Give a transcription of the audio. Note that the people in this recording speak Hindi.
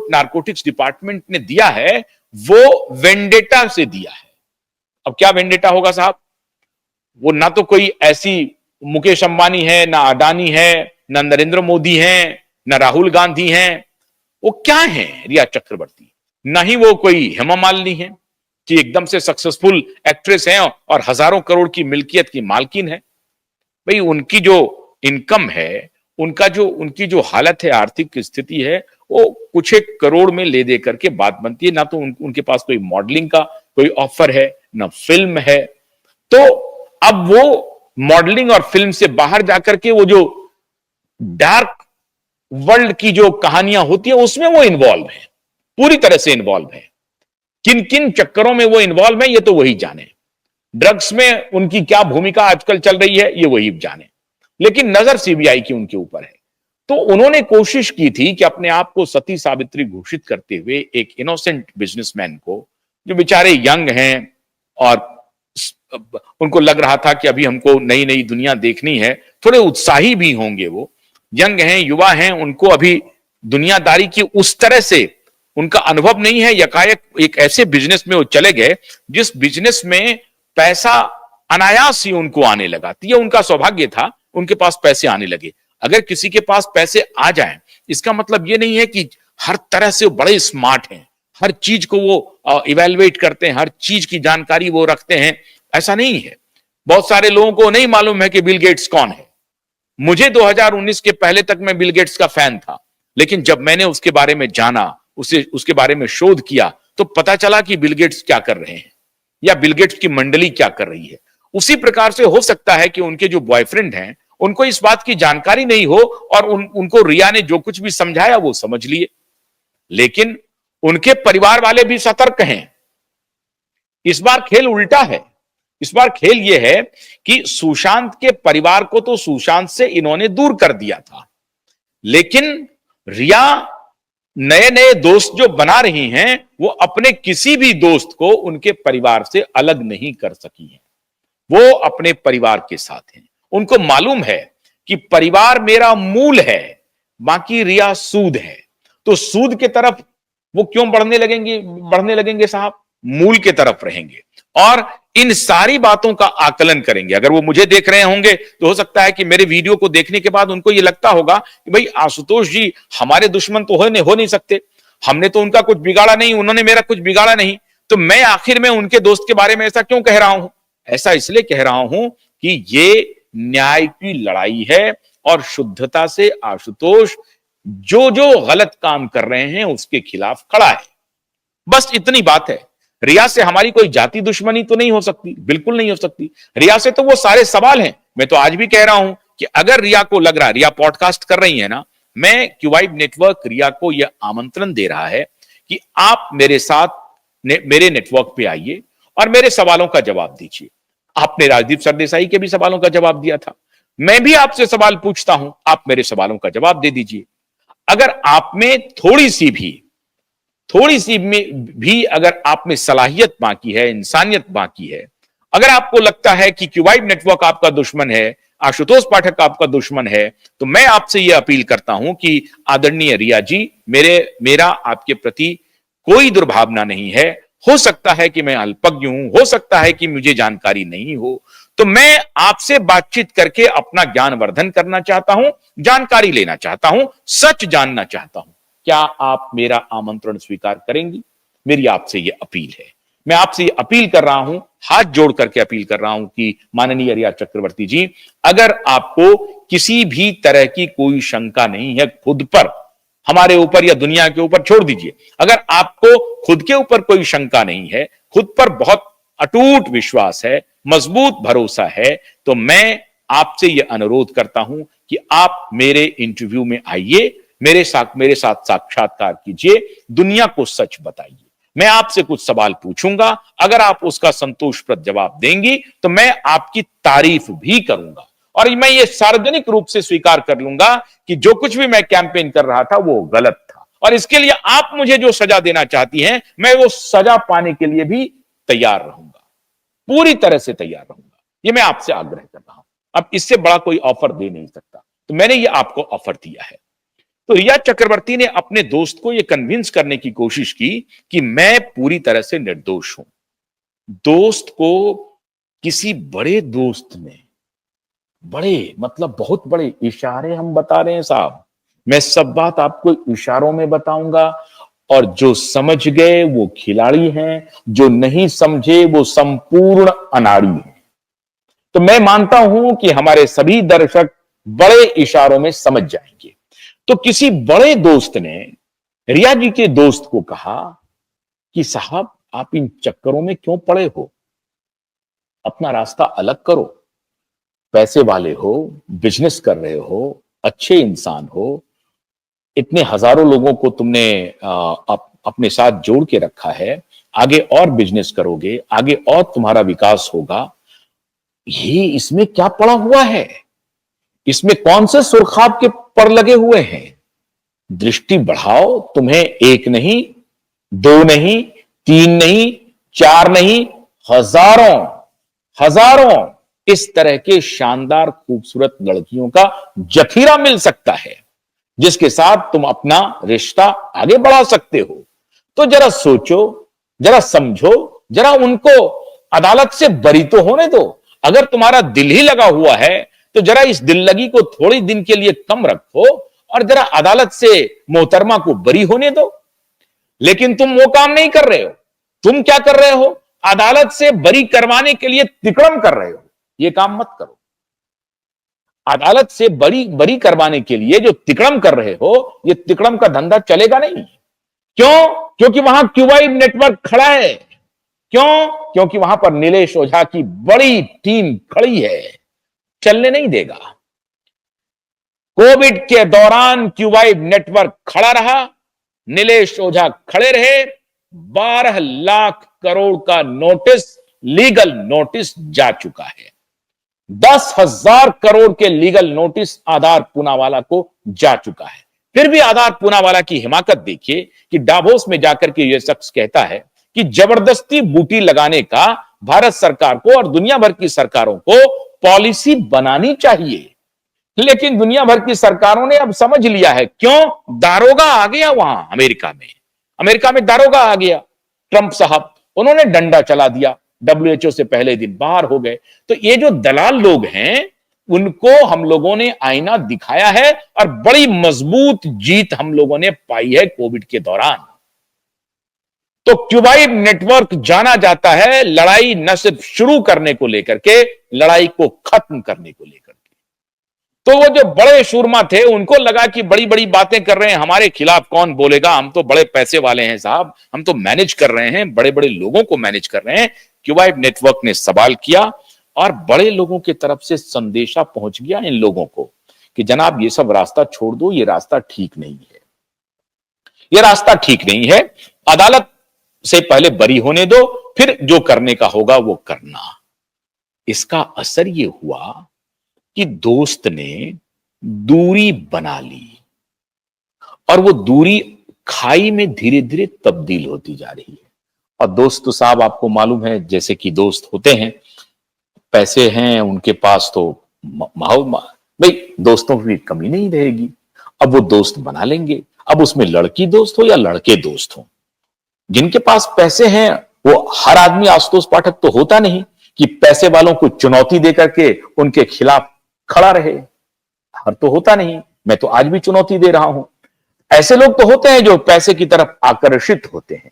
नारकोटिक्स डिपार्टमेंट ने दिया है वो वेंडेटा से दिया है। अब क्या वेंडेटा होगा साहब? वो ना तो कोई ऐसी मुकेश अंबानी है, ना अडानी है, ना नरेंद्र मोदी हैं, ना राहुल गांधी हैं। वो क्या है रिया चक्रवर्ती? ना ही वो कोई हेमा मालिनी है कि एकदम से सक्सेसफुल एक्ट्रेस हैं और हजारों करोड़ की मिल्कियत की मालकिन है। भाई उनकी जो इनकम है, उनकी जो हालत है, आर्थिक स्थिति है, वो कुछ एक करोड़ में ले दे करके बात बनती है। ना तो उनके पास कोई मॉडलिंग का कोई ऑफर है, ना फिल्म है। तो अब वो मॉडलिंग और फिल्म से बाहर जाकर के वो जो डार्क वर्ल्ड की जो कहानियां होती है उसमें वो इन्वॉल्व है, पूरी तरह से इन्वॉल्व है। किन किन चक्करों में वो इन्वॉल्व है ये तो वही जाने। ड्रग्स में उनकी क्या भूमिका आजकल चल रही है ये वही जाने, लेकिन नजर सीबीआई की उनके ऊपर है। तो उन्होंने कोशिश की थी कि अपने आप को सती सावित्री घोषित करते हुए एक इनोसेंट बिजनेसमैन को, जो बेचारे यंग हैं और उनको लग रहा था कि अभी हमको नई नई दुनिया देखनी है, थोड़े उत्साही भी होंगे, वो यंग हैं, युवा हैं, उनको अभी दुनियादारी की उस तरह से उनका अनुभव नहीं है। यकायक एक ऐसे बिजनेस में वो चले गए जिस बिजनेस में पैसा अनायास ही उनको आने लगा। ये उनका सौभाग्य था, उनके पास पैसे आने लगे। अगर किसी के पास पैसे आ जाएं, इसका मतलब ये नहीं है कि हर तरह से वो बड़े स्मार्ट हैं, हर चीज को वो इवेलुएट करते हैं, हर चीज की जानकारी वो रखते हैं, ऐसा नहीं है। बहुत सारे लोगों को नहीं मालूम है कि बिल गेट्स कौन है। मुझे 2019 के पहले तक मैं बिल गेट्स का फैन था, लेकिन जब मैंने उसके बारे में जाना, उसके बारे में शोध किया, तो पता चला कि बिल गेट्स क्या कर रहे हैं या बिल गेट्स की मंडली क्या कर रही है। उसी प्रकार से हो सकता है कि उनके जो बॉयफ्रेंड हैं उनको इस बात की जानकारी नहीं हो और उनको रिया ने जो कुछ भी समझाया वो समझ लिए, लेकिन उनके परिवार वाले भी सतर्क हैं। इस बार खेल उल्टा है। इस बार खेल यह है कि सुशांत के परिवार को तो सुशांत से इन्होंने दूर कर दिया था, लेकिन रिया नए नए दोस्त जो बना रही हैं वो अपने किसी भी दोस्त को उनके परिवार से अलग नहीं कर सकी हैं। वो अपने परिवार के साथ हैं। उनको मालूम है कि परिवार मेरा मूल है, बाकी रिया सूद है। तो सूद के तरफ वो क्यों बढ़ने लगेंगे साहब? मूल के तरफ रहेंगे और इन सारी बातों का आकलन करेंगे। अगर वो मुझे देख रहे होंगे तो हो सकता है कि मेरे वीडियो को देखने के बाद उनको ये लगता होगा कि भाई आशुतोष जी हमारे दुश्मन तो हो नहीं सकते, हमने तो उनका कुछ बिगाड़ा नहीं, उन्होंने मेरा कुछ बिगाड़ा नहीं, तो मैं आखिर में उनके दोस्त के बारे में ऐसा क्यों कह रहा हूं? ऐसा इसलिए कह रहा हूं कि ये न्याय की लड़ाई है और शुद्धता से आशुतोष जो जो गलत काम कर रहे हैं उसके खिलाफ खड़ा है। बस इतनी बात है। रिया से हमारी कोई जाति दुश्मनी तो नहीं हो सकती, बिल्कुल नहीं हो सकती। रिया से तो वो सारे सवाल हैं। मैं तो आज भी कह रहा हूं कि अगर रिया को लग रहा, रिया पॉडकास्ट कर रही है ना, मैं क्यूवाइब नेटवर्क रिया को यह आमंत्रण दे रहा है कि आप मेरे साथ मेरे नेटवर्क पे आइए और मेरे सवालों का जवाब दीजिए। आपने राजदीप सरदेसाई के भी सवालों का जवाब दिया था, मैं भी आपसे सवाल पूछता हूं, आप मेरे सवालों का जवाब दे दीजिए। अगर आप में थोड़ी सी भी अगर आप में सलाहियत बाकी है, इंसानियत बाकी है, अगर आपको लगता है कि क्यूवाइब नेटवर्क आपका दुश्मन है, आशुतोष पाठक आपका दुश्मन है, तो मैं आपसे यह अपील करता हूं कि आदरणीय रिया जी, मेरा आपके प्रति कोई दुर्भावना नहीं है। हो सकता है कि मैं अल्पज्ञ हूं, हो सकता है कि मुझे जानकारी नहीं हो, तो मैं आपसे बातचीत करके अपना ज्ञानवर्धन करना चाहता हूं, जानकारी लेना चाहता हूं, सच जानना चाहता हूं। क्या आप मेरा आमंत्रण स्वीकार करेंगी? मेरी आपसे यह अपील है। मैं आपसे यह अपील कर रहा हूं, हाथ जोड़ करके अपील कर रहा हूं कि माननीय रिया चक्रवर्ती जी, अगर आपको किसी भी तरह की कोई शंका नहीं है खुद पर, हमारे ऊपर या दुनिया के ऊपर छोड़ दीजिए, अगर आपको खुद के ऊपर कोई शंका नहीं है, खुद पर बहुत अटूट विश्वास है, मजबूत भरोसा है, तो मैं आपसे यह अनुरोध करता हूं कि आप मेरे इंटरव्यू में आइए, मेरे साथ साक्षात्कार कीजिए, दुनिया को सच बताइए। मैं आपसे कुछ सवाल पूछूंगा, अगर आप उसका संतोषप्रद जवाब देंगी तो मैं आपकी तारीफ भी करूंगा और मैं ये सार्वजनिक रूप से स्वीकार कर लूंगा कि जो कुछ भी मैं कैंपेन कर रहा था वो गलत था और इसके लिए आप मुझे जो सजा देना चाहती हैं, मैं वो सजा पाने के लिए भी तैयार रहूंगा, पूरी तरह से तैयार रहूंगा। ये मैं आपसे आग्रह कर रहा हूं। अब इससे बड़ा कोई ऑफर दे नहीं सकता, तो मैंने ये आपको ऑफर दिया है। तो रिया चक्रवर्ती ने अपने दोस्त को यह कन्विंस करने की कोशिश की कि मैं पूरी तरह से निर्दोष हूं। दोस्त को किसी बड़े दोस्त ने, बड़े मतलब बहुत बड़े इशारे हम बता रहे हैं साहब, मैं सब बात आपको इशारों में बताऊंगा, और जो समझ गए वो खिलाड़ी हैं, जो नहीं समझे वो संपूर्ण अनाड़ी हैं। तो मैं मानता हूं कि हमारे सभी दर्शक बड़े इशारों में समझ जाएंगे। तो किसी बड़े दोस्त ने रिया जी के दोस्त को कहा कि साहब आप इन चक्करों में क्यों पड़े हो, अपना रास्ता अलग करो, पैसे वाले हो, बिजनेस कर रहे हो, अच्छे इंसान हो, इतने हजारों लोगों को तुमने अपने साथ जोड़ के रखा है, आगे और बिजनेस करोगे, आगे और तुम्हारा विकास होगा, ये इसमें क्या पड़ा हुआ है, इसमें कौन से सुरखाब के पर लगे हुए हैं। दृष्टि बढ़ाओ, तुम्हें एक नहीं, दो नहीं, तीन नहीं, चार नहीं, हजारों हजारों इस तरह के शानदार खूबसूरत लड़कियों का जखीरा मिल सकता है, जिसके साथ तुम अपना रिश्ता आगे बढ़ा सकते हो। तो जरा सोचो, जरा समझो, जरा उनको अदालत से बरी तो होने दो। अगर तुम्हारा दिल ही लगा हुआ है तो जरा इस दिल लगी को थोड़ी दिन के लिए कम रखो और जरा अदालत से मोहतरमा को बरी होने दो। लेकिन तुम वो काम नहीं कर रहे हो। तुम क्या कर रहे हो, अदालत से बरी करवाने के लिए तिकड़म कर रहे हो। ये काम मत करो। अदालत से बरी करवाने के लिए जो तिकड़म कर रहे हो, ये तिकड़म का धंधा चलेगा नहीं। क्यों? क्योंकि वहां क्यूबाइड नेटवर्क खड़ा है। क्यों? क्योंकि वहां पर नीलेश ओझा की बड़ी टीम खड़ी है, चलने नहीं देगा। कोविड के दौरान क्यूबाइड नेटवर्क खड़ा रहा, नीलेश ओझा खड़े रहे, 12 लाख करोड़ का नोटिस, लीगल नोटिस जा चुका है। 10,000 करोड़ के लीगल नोटिस आधार पूनावाला को जा चुका है। फिर भी आधार पूनावाला की हिमाकत देखिए कि डावोस में जाकर के यह शख्स कहता है कि जबरदस्ती बूटी लगाने का भारत सरकार को और दुनिया भर की सरकारों को पॉलिसी बनानी चाहिए। लेकिन दुनिया भर की सरकारों ने अब समझ लिया है। क्यों? दारोगा आ गया वहां अमेरिका में दारोगा आ गया। ट्रंप साहब, उन्होंने डंडा चला दिया, WHO से पहले दिन बाहर हो गए। तो ये जो दलाल लोग हैं, उनको हम लोगों ने आईना दिखाया है और बड़ी मजबूत जीत हम लोगों ने पाई है कोविड के दौरान। तो क्यूबाइड नेटवर्क जाना जाता है लड़ाई न सिर्फ शुरू करने को लेकर के, लड़ाई को खत्म करने को लेकर के। तो वो जो बड़े शूरमा थे, उनको लगा कि बड़ी बड़ी बातें कर रहे हैं, हमारे खिलाफ कौन बोलेगा, हम तो बड़े पैसे वाले हैं साहब, हम तो मैनेज कर रहे हैं, बड़े बड़े लोगों को मैनेज कर रहे हैं। क्यूबाइड नेटवर्क ने सवाल किया और बड़े लोगों की तरफ से संदेशा पहुंच गया इन लोगों को कि जनाब ये सब रास्ता छोड़ दो, ये रास्ता ठीक नहीं है, ये रास्ता ठीक नहीं है, अदालत से पहले बरी होने दो, फिर जो करने का होगा वो करना। इसका असर ये हुआ कि दोस्त ने दूरी बना ली और वो दूरी खाई में धीरे धीरे तब्दील होती जा रही है। और दोस्त तो साहब आपको मालूम है जैसे कि दोस्त होते हैं, पैसे हैं उनके पास तो माहौल भाई दोस्तों की कमी नहीं रहेगी। अब वो दोस्त बना लेंगे, अब उसमें लड़की दोस्त हो या लड़के दोस्त हो। जिनके पास पैसे हैं, वो हर आदमी आशुतोष पाठक तो होता नहीं कि पैसे वालों को चुनौती देकर के उनके खिलाफ खड़ा रहे, हर तो होता नहीं। मैं तो आज भी चुनौती दे रहा हूं। ऐसे लोग तो होते हैं जो पैसे की तरफ आकर्षित होते हैं,